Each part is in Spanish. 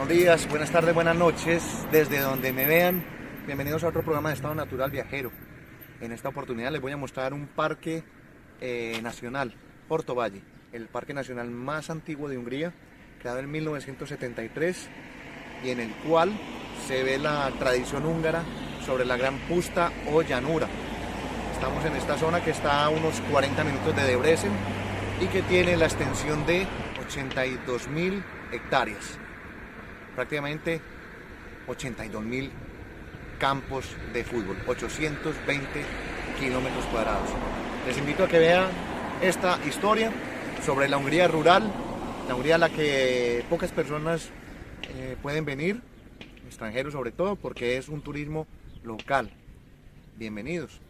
Buenos días, buenas tardes, buenas noches, desde donde me vean. Bienvenidos a otro programa de Estado Natural Viajero. En esta oportunidad les voy a mostrar un parque nacional, Ortovalle, el parque nacional más antiguo de Hungría, creado en 1973 y en el cual se ve la tradición húngara sobre la Gran Pusta o llanura. Estamos en esta zona que está a unos 40 minutos de Debrecen y que tiene la extensión de 82.000 hectáreas. Prácticamente 82.000 campos de fútbol, 820 kilómetros cuadrados. Les invito a que vean esta historia sobre la Hungría rural, la Hungría a la que pocas personas pueden venir, extranjeros sobre todo, porque es un turismo local. Bienvenidos.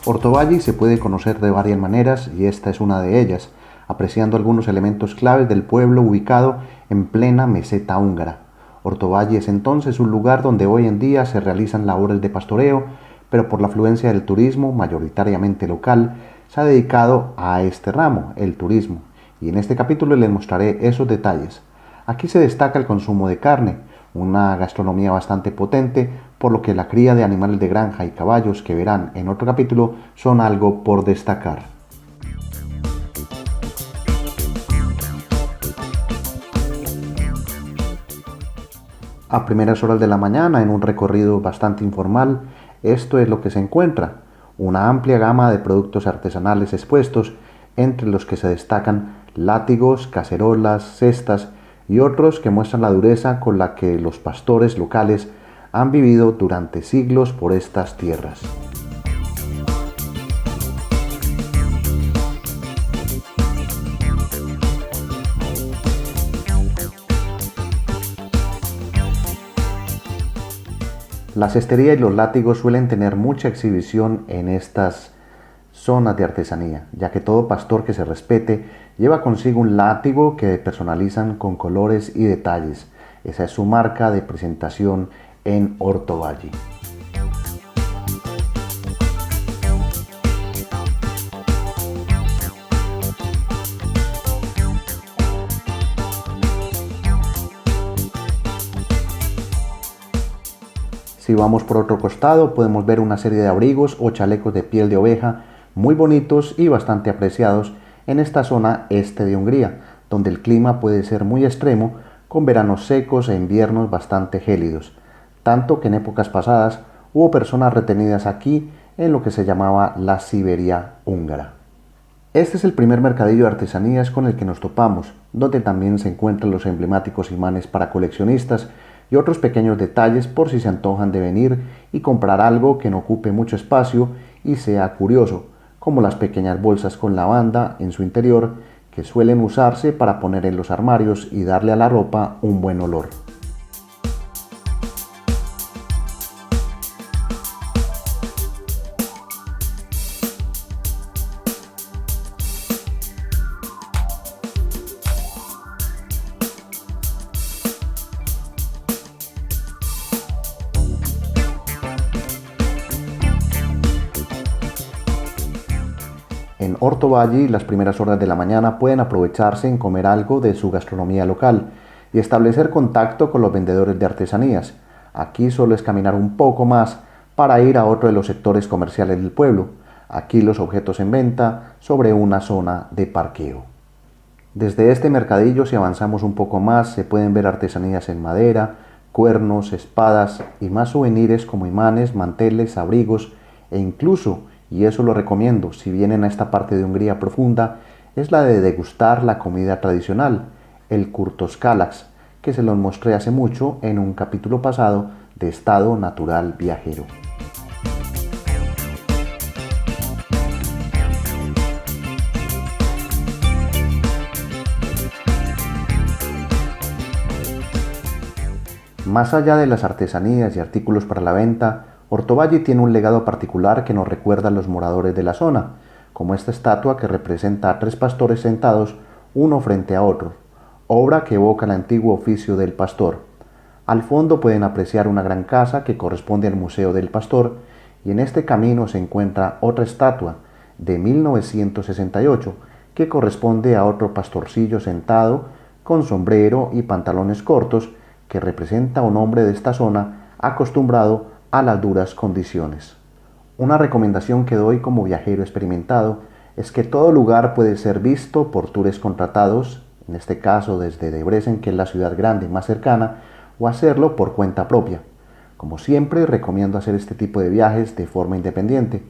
Ortovalle se puede conocer de varias maneras y esta es una de ellas, apreciando algunos elementos claves del pueblo ubicado en plena meseta húngara. Ortovalle es entonces un lugar donde hoy en día se realizan labores de pastoreo, pero por la afluencia del turismo, mayoritariamente local, se ha dedicado a este ramo, el turismo, y en este capítulo les mostraré esos detalles. Aquí se destaca el consumo de carne, una gastronomía bastante potente, por lo que la cría de animales de granja y caballos que verán en otro capítulo son algo por destacar. A primeras horas de la mañana, en un recorrido bastante informal, esto es lo que se encuentra: una amplia gama de productos artesanales expuestos, entre los que se destacan látigos, cacerolas, cestas y otros que muestran la dureza con la que los pastores locales han vivido durante siglos por estas tierras. La cestería y los látigos suelen tener mucha exhibición en estas zonas de artesanía, ya que todo pastor que se respete lleva consigo un látigo que personalizan con colores y detalles. Esa es su marca de presentación en Ortovalle. Si vamos por otro costado, podemos ver una serie de abrigos o chalecos de piel de oveja muy bonitos y bastante apreciados en esta zona este de Hungría, donde el clima puede ser muy extremo, con veranos secos e inviernos bastante gélidos, tanto que en épocas pasadas hubo personas retenidas aquí en lo que se llamaba la Siberia húngara. Este es el primer mercadillo de artesanías con el que nos topamos, donde también se encuentran los emblemáticos imanes para coleccionistas y otros pequeños detalles por si se antojan de venir y comprar algo que no ocupe mucho espacio y sea curioso, como las pequeñas bolsas con lavanda en su interior que suelen usarse para poner en los armarios y darle a la ropa un buen olor. En Ortovalle, las primeras horas de la mañana pueden aprovecharse en comer algo de su gastronomía local y establecer contacto con los vendedores de artesanías. Aquí solo es caminar un poco más para ir a otro de los sectores comerciales del pueblo. Aquí los objetos en venta sobre una zona de parqueo. Desde este mercadillo, si avanzamos un poco más, se pueden ver artesanías en madera, cuernos, espadas y más souvenirs como imanes, manteles, abrigos e incluso, y eso lo recomiendo si vienen a esta parte de Hungría profunda, es la de degustar la comida tradicional, el kurtoskalax, que se los mostré hace mucho en un capítulo pasado de Estado Natural Viajero. Más allá de las artesanías y artículos para la venta, Ortovalle tiene un legado particular que nos recuerda a los moradores de la zona, como esta estatua que representa a tres pastores sentados uno frente a otro. obra que evoca el antiguo oficio del pastor. Al fondo pueden apreciar una gran casa que corresponde al Museo del Pastor, y en este camino se encuentra otra estatua de 1968 que corresponde a otro pastorcillo sentado con sombrero y pantalones cortos, que representa a un hombre de esta zona acostumbrado a las duras condiciones. Una recomendación que doy como viajero experimentado es que todo lugar puede ser visto por tours contratados, en este caso desde Debrecen, que es la ciudad grande más cercana, o hacerlo por cuenta propia. Como siempre, recomiendo hacer este tipo de viajes de forma independiente,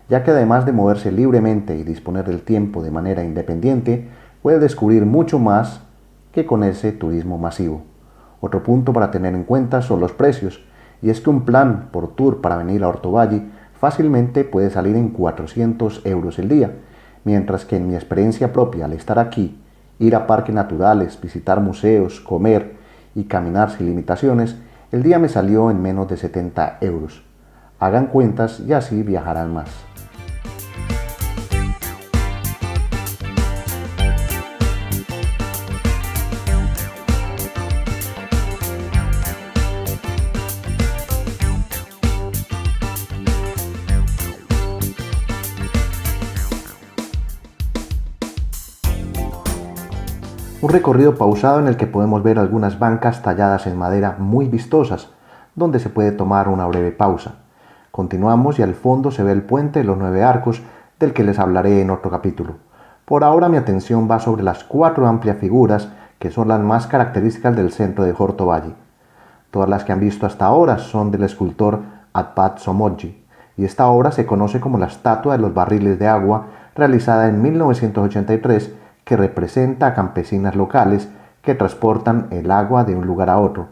ya que además de moverse libremente y disponer del tiempo de manera independiente, puede descubrir mucho más que con ese turismo masivo. Otro punto para tener en cuenta son los precios, y es que un plan por tour para venir a Ortovalle fácilmente puede salir en 400 euros el día, mientras que en mi experiencia propia al estar aquí, ir a parques naturales, visitar museos, comer y caminar sin limitaciones, el día me salió en menos de 70 euros. Hagan cuentas y así viajarán más. Un recorrido pausado en el que podemos ver algunas bancas talladas en madera muy vistosas, donde se puede tomar una breve pausa. Continuamos y al fondo se ve el puente de los 9 arcos, del que les hablaré en otro capítulo. Por ahora mi atención va sobre las 4 amplias figuras que son las más características del centro de Ortovalle. Todas las que han visto hasta ahora son del escultor Arpad Somogyi, y esta obra se conoce como la estatua de los barriles de agua, realizada en 1983, que representa a campesinas locales que transportan el agua de un lugar a otro.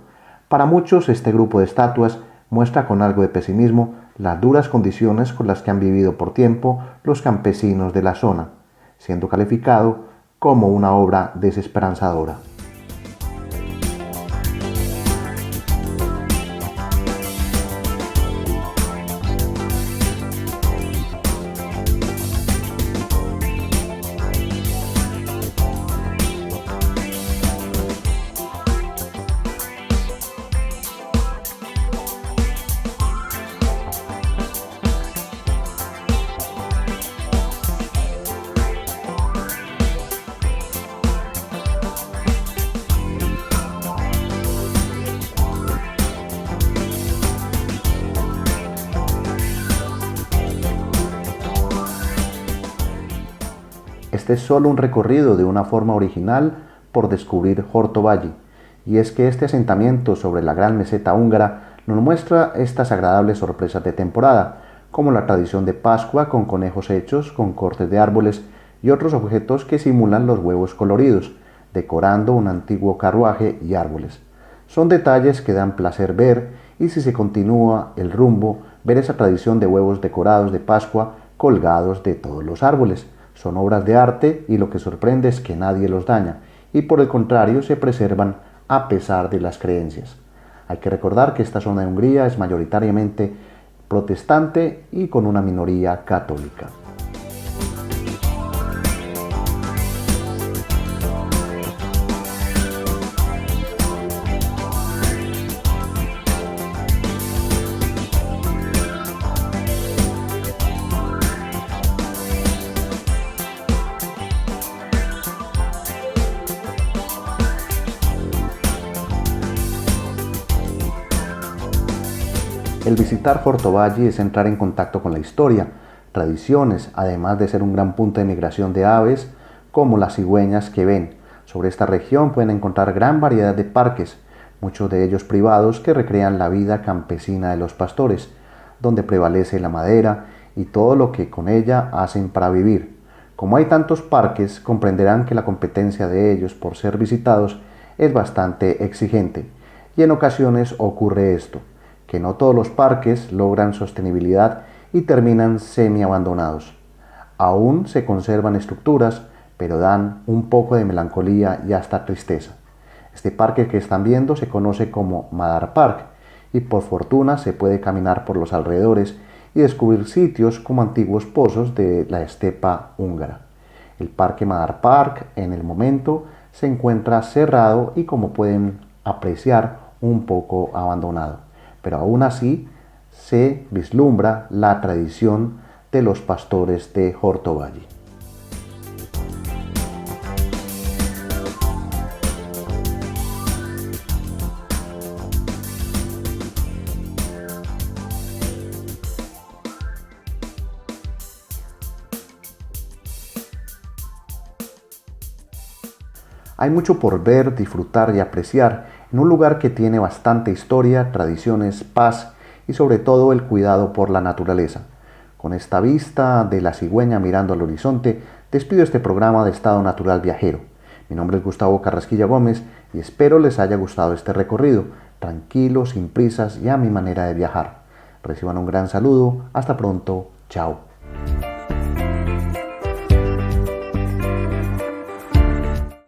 Para muchos, este grupo de estatuas muestra con algo de pesimismo las duras condiciones con las que han vivido por tiempo los campesinos de la zona, siendo calificado como una obra desesperanzadora. Este es solo un recorrido de una forma original por descubrir Ortovalle, y es que este asentamiento sobre la gran meseta húngara nos muestra estas agradables sorpresas de temporada, como la tradición de Pascua con conejos hechos con cortes de árboles y otros objetos que simulan los huevos coloridos, decorando un antiguo carruaje y árboles. Son detalles que dan placer ver, y si se continúa el rumbo, ver esa tradición de huevos decorados de Pascua colgados de todos los árboles. Son obras de arte y lo que sorprende es que nadie los daña, y por el contrario se preservan a pesar de las creencias. Hay que recordar que esta zona de Hungría es mayoritariamente protestante y con una minoría católica. El visitar Ortovalle es entrar en contacto con la historia, tradiciones, además de ser un gran punto de migración de aves, como las cigüeñas que ven. Sobre esta región pueden encontrar gran variedad de parques, muchos de ellos privados, que recrean la vida campesina de los pastores, donde prevalece la madera y todo lo que con ella hacen para vivir. Como hay tantos parques, comprenderán que la competencia de ellos por ser visitados es bastante exigente, y en ocasiones ocurre esto, que no todos los parques logran sostenibilidad y terminan semi-abandonados. Aún se conservan estructuras, pero dan un poco de melancolía y hasta tristeza. Este parque que están viendo se conoce como Madar Park, y por fortuna se puede caminar por los alrededores y descubrir sitios como antiguos pozos de la estepa húngara. El parque Madar Park en el momento se encuentra cerrado y, como pueden apreciar, un poco abandonado. Pero aún así se vislumbra la tradición de los pastores de Hortovalle. Hay mucho por ver, disfrutar y apreciar en un lugar que tiene bastante historia, tradiciones, paz y sobre todo el cuidado por la naturaleza. Con esta vista de la cigüeña mirando al horizonte, despido este programa de Estado Natural Viajero. Mi nombre es Gustavo Carrasquilla Gómez y espero les haya gustado este recorrido, tranquilo, sin prisas y a mi manera de viajar. Reciban un gran saludo, hasta pronto, chao.